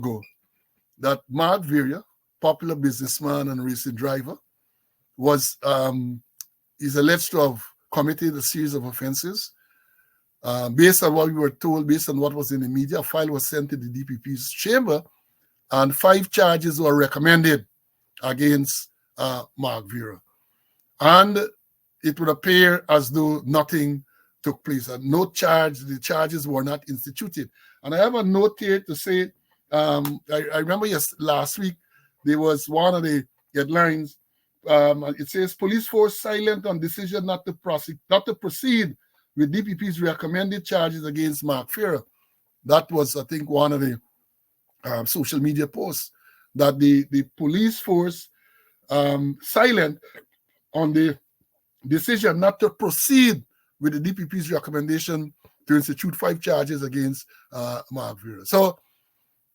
ago that Mark Vieira, popular businessman and racing driver, was is alleged to have committed a series of offenses. Based on what we were told, based on what was in the media, a file was sent to the DPP's chamber, and 5 charges were recommended against Mark Vieira. And it would appear as though nothing took place, and the charges were not instituted. And I have a note here to say, I remember last week, there was one of the headlines. It says, police force silent on decision not to proceed with DPP's recommended charges against Mark Vieira. That was, I think, one of the social media posts, that the police force silent on the decision not to proceed with the DPP's recommendation to institute 5 charges against Mark Vieira. So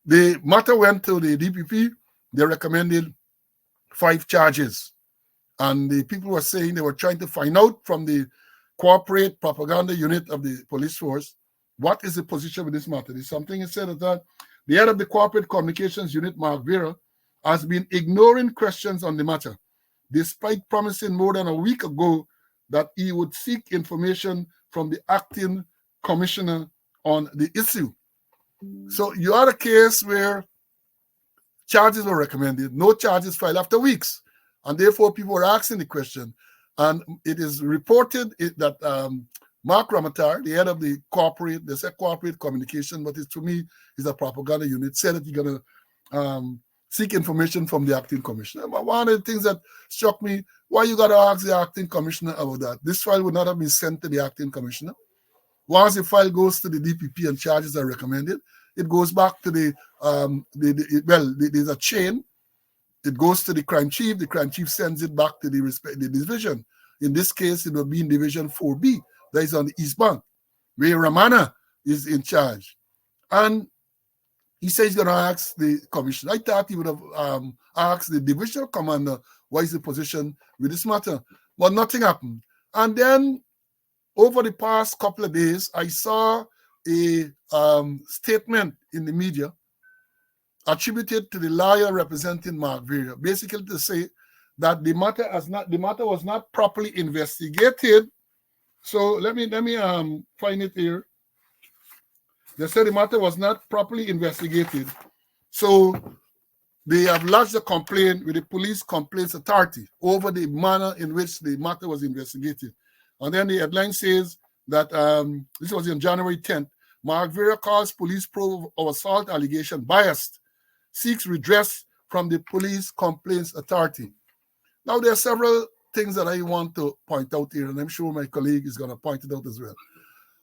the matter went to the DPP. They recommended 5 charges. And the people were saying they were trying to find out from the corporate propaganda unit of the police force what is the position with this matter. There's something it said that the head of the corporate communications unit, Mark Vieira, has been ignoring questions on the matter, despite promising more than a week ago that he would seek information from the acting commissioner on the issue. So you had a case where charges were recommended, no charges filed after weeks, and therefore people were asking the question. And it is reported that Mark Ramatar, the head of the corporate, they said corporate communication, but to me is a propaganda unit, said that he's going to seek information from the acting commissioner. But one of the things that struck me, why you got to ask the acting commissioner about that? This file would not have been sent to the acting commissioner. Once the file goes to the DPP and charges are recommended, it goes back to there's a chain. It goes to the crime chief. The crime chief sends it back to the division. In this case, it will be in Division 4B. That is on the East Bank, where Ramana is in charge. And he says he's going to ask the commissioner. I thought he would have asked the divisional commander what is the position with this matter. But nothing happened. And then over the past couple of days, I saw a statement in the media attributed to the lawyer representing Mark Vieira, basically to say that the matter was not properly investigated. So let me find it here. They said the matter was not properly investigated. So they have lodged a complaint with the Police Complaints Authority over the manner in which the matter was investigated. And then the headline says that this was on January 10th. Mark Vieira calls police probe of assault allegation biased, seeks redress from the Police Complaints Authority. Now, there are several things that I want to point out here, and I'm sure my colleague is going to point it out as well.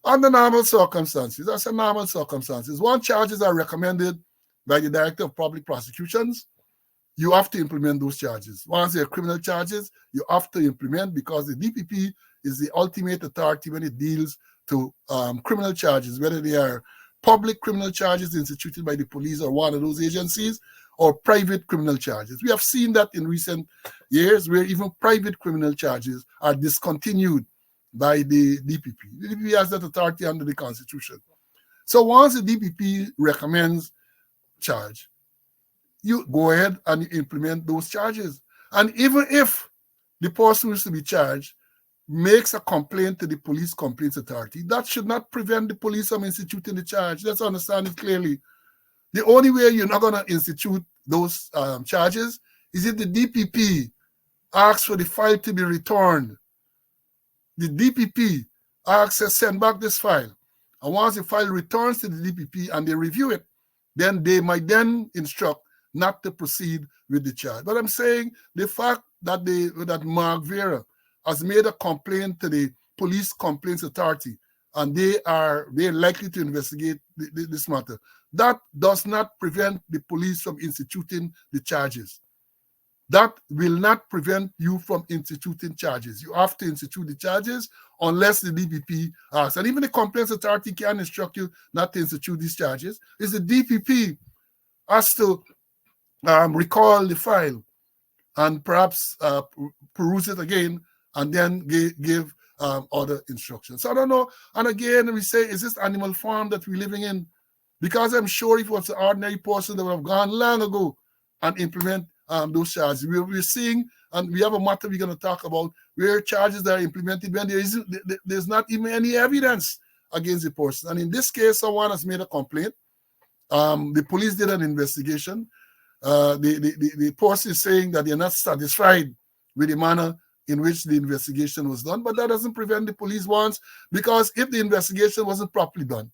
Under normal circumstances, I said normal circumstances, once charges are recommended by the Director of Public Prosecutions, you have to implement those charges. Once they're criminal charges, you have to implement, because the DPP is the ultimate authority when it deals to criminal charges, whether they are public criminal charges instituted by the police or one of those agencies, or private criminal charges. We have seen that in recent years where even private criminal charges are discontinued by the DPP. The DPP has that authority under the Constitution. So once the DPP recommends charge, you go ahead and you implement those charges. And even if the person who is to be charged makes a complaint to the Police Complaints Authority, that should not prevent the police from instituting the charge. Let's understand it clearly. The only way you're not going to institute those charges is if the DPP asks for the file to be returned. The DPP asks to send back this file. And once the file returns to the DPP and they review it, then they might then instruct not to proceed with the charge. But I'm saying the fact that that Mark Vieira has made a complaint to the Police Complaints Authority and they're likely to investigate this matter, that does not prevent the police from instituting the charges. That will not prevent you from instituting charges. You have to institute the charges unless the DPP asks. And even the Complaints Authority can instruct you not to institute these charges. It's the DPP has to recall the file and perhaps peruse it again and then give other instructions. So I don't know. And again, we say, is this animal farm that we're living in? Because I'm sure if it was an ordinary person, they would have gone long ago and implement those charges. We're seeing, and we have a matter we're going to talk about, where charges are implemented when there's not even any evidence against the person. And in this case, someone has made a complaint. The police did an investigation. The person is saying that they're not satisfied with the manner in which the investigation was done, but that doesn't prevent the police once, because if the investigation wasn't properly done,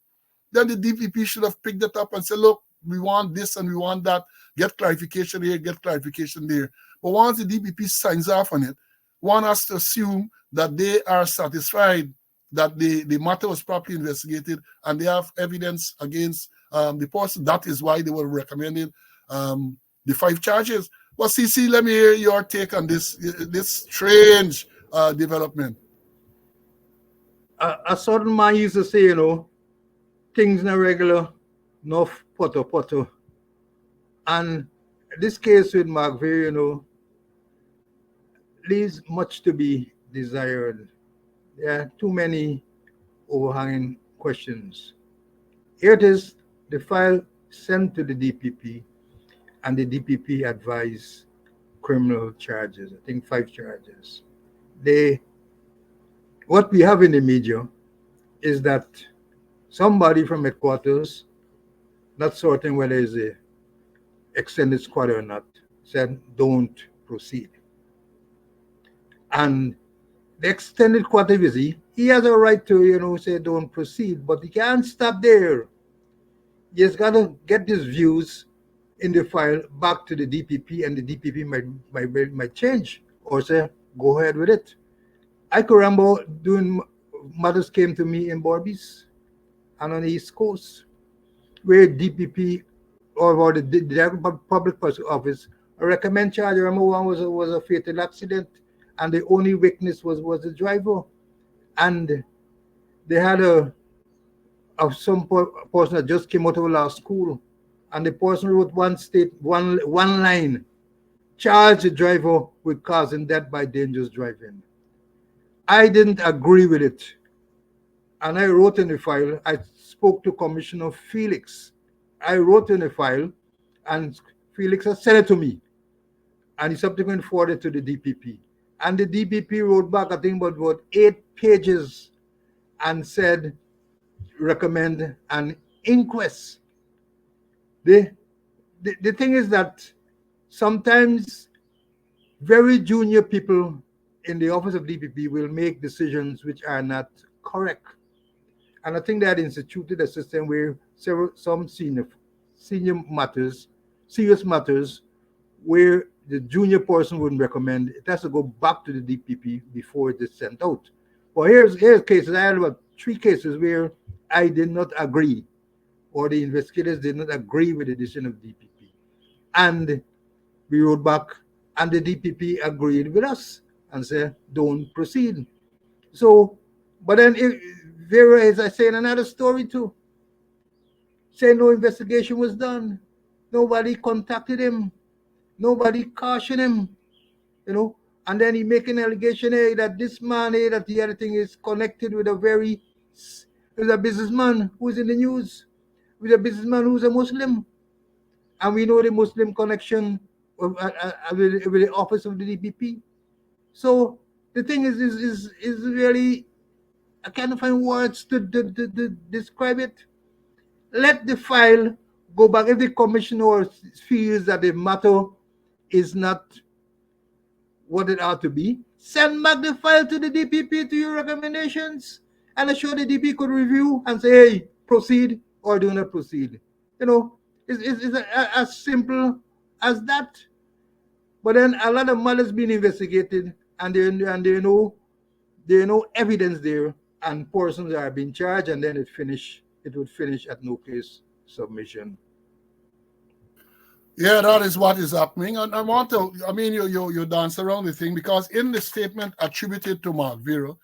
then the DPP should have picked it up and said, look, we want this and we want that, get clarification here, get clarification there. But once the DPP signs off on it, one has to assume that they are satisfied that the matter was properly investigated and they have evidence against the person. That is why they were recommending the 5 charges. Well, CC, let me hear your take on this strange development. A certain man used to say, things not regular, no poto. And this case with Mark Vieira, leaves much to be desired. There are too many overhanging questions. Here it is, the file sent to the DPP, and the DPP advised criminal charges, I think 5 charges. What we have in the media is that somebody from headquarters, not certain whether it's a extended squad or not, said don't proceed. And the extended squad, he has a right to, say don't proceed, but he can't stop there. He's got to get his views in the file back to the DPP, and the DPP might change or say, go ahead with it. I can remember doing matters came to me in Barbies and on the East Coast, where DPP or the Director of Public Prosecutor's Office recommend charge. I remember one was a fatal accident, and the only witness was the driver, and they had some person that just came out of law school, and the person wrote one line, charge the driver with causing death by dangerous driving. I didn't agree with it, and I wrote in the file. I spoke to Commissioner Felix. I wrote in the file, and Felix has sent it to me, and he subsequently forwarded to the DPP. And the DPP wrote back, I think, about 8 pages, and said, recommend an inquest. The thing is that sometimes very junior people in the office of DPP will make decisions which are not correct. And I think that instituted a system where some senior matters, serious matters, where the junior person wouldn't recommend, it has to go back to the DPP before it is sent out. Well, here's cases. I had about 3 cases where I did not agree, or the investigators did not agree with the decision of DPP. And we wrote back, and the DPP agreed with us and said, don't proceed. So, but then Vieira, as I say in another story too, saying no investigation was done. Nobody contacted him. Nobody cautioned him, and then he make an allegation that this man that the other thing is connected with a businessman who's in the news, with a businessman who's a Muslim, and we know the Muslim connection with the office of the DPP. So the thing is really, I can't find words to describe it. Let the file go back. If the commissioner feels that the matter is not what it ought to be, send back the file to the DPP to your recommendations, and I'm sure the DPP could review and say, hey, proceed or do not proceed. It's as simple as that. But then a lot of matters being investigated, and there are no evidence there, and persons are being charged, and then it would finish at no case submission. Yeah, that is what is happening. And you dance around the thing, because in the statement attributed to Mark Vieira,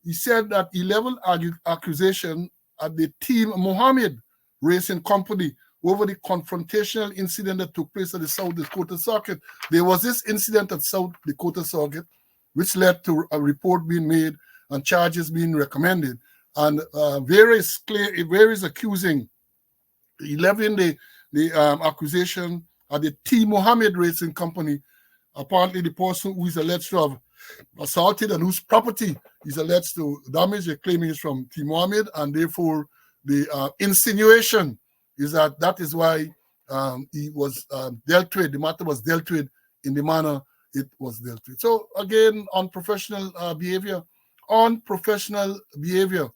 he said that he leveled accusation at the team Mohammed Racing Company over the confrontational incident that took place at the South Dakota Circuit. There was this incident at South Dakota Circuit, which led to a report being made and charges being recommended. And Vieira is accusing He levying the accusation at the T. Mohammed Racing Company. Apparently, the person who is alleged to have assaulted and whose property is alleged to damage, they're claiming is from T. Mohammed, and therefore the insinuation is that is why he was dealt with. The matter was dealt with in the manner it was dealt with. So again, unprofessional behavior, unprofessional behavior,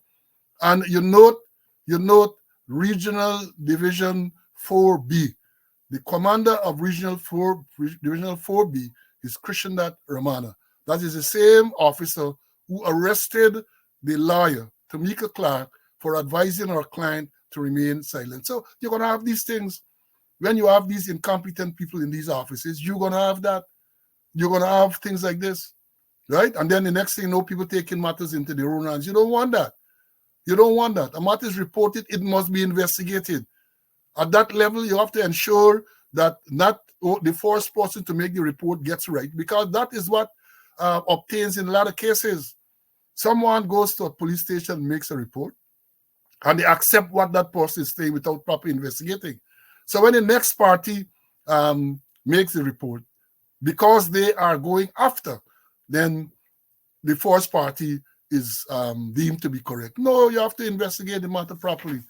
and you note Regional Division 4B. The commander of Divisional 4B is Krishndat Ramana. That is the same officer who arrested the lawyer, Tamika Clark, for advising our client to remain silent. So you're going to have these things. When you have these incompetent people in these offices, you're going to have that. You're going to have things like this, right? And then the next thing you know, people taking matters into their own hands. You don't want that. You don't want that. A matter is reported, it must be investigated. At that level, you have to ensure that not the first person to make the report gets right, because that is what obtains in a lot of cases. Someone goes to a police station, makes a report, and they accept what that person is saying without proper investigating. So when the next party makes the report, because they are going after, then the first party is deemed to be correct. No, you have to investigate the matter properly.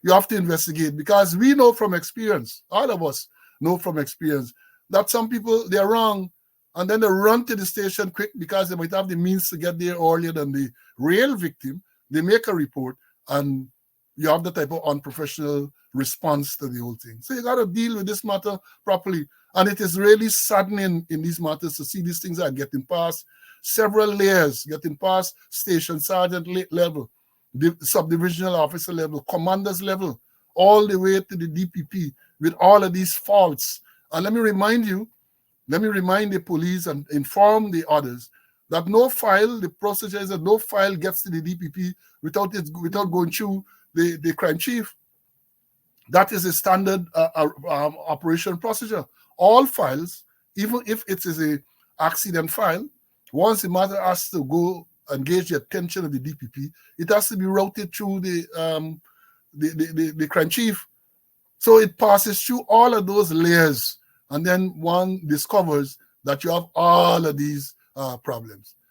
You have to investigate, because we know from experience, all of us know from experience, that some people, they're wrong, and then they run to the station quick because they might have the means to get there earlier than the real victim. They make a report, and you have the type of unprofessional response to the whole thing. So you got to deal with this matter properly. And it is really saddening in these matters to see these things are getting past several layers, getting past station sergeant level, the subdivisional officer level, commanders level, all the way to the DPP with all of these faults. And let me remind the police and inform the others that no file, the procedure is that no file gets to the DPP without going through the crime chief. That is a standard operation procedure. All files, even if it is a accident file, once the matter has to go engage the attention of the DPP, it has to be routed through the crime chief. So it passes through all of those layers, and then one discovers that you have all of these problems.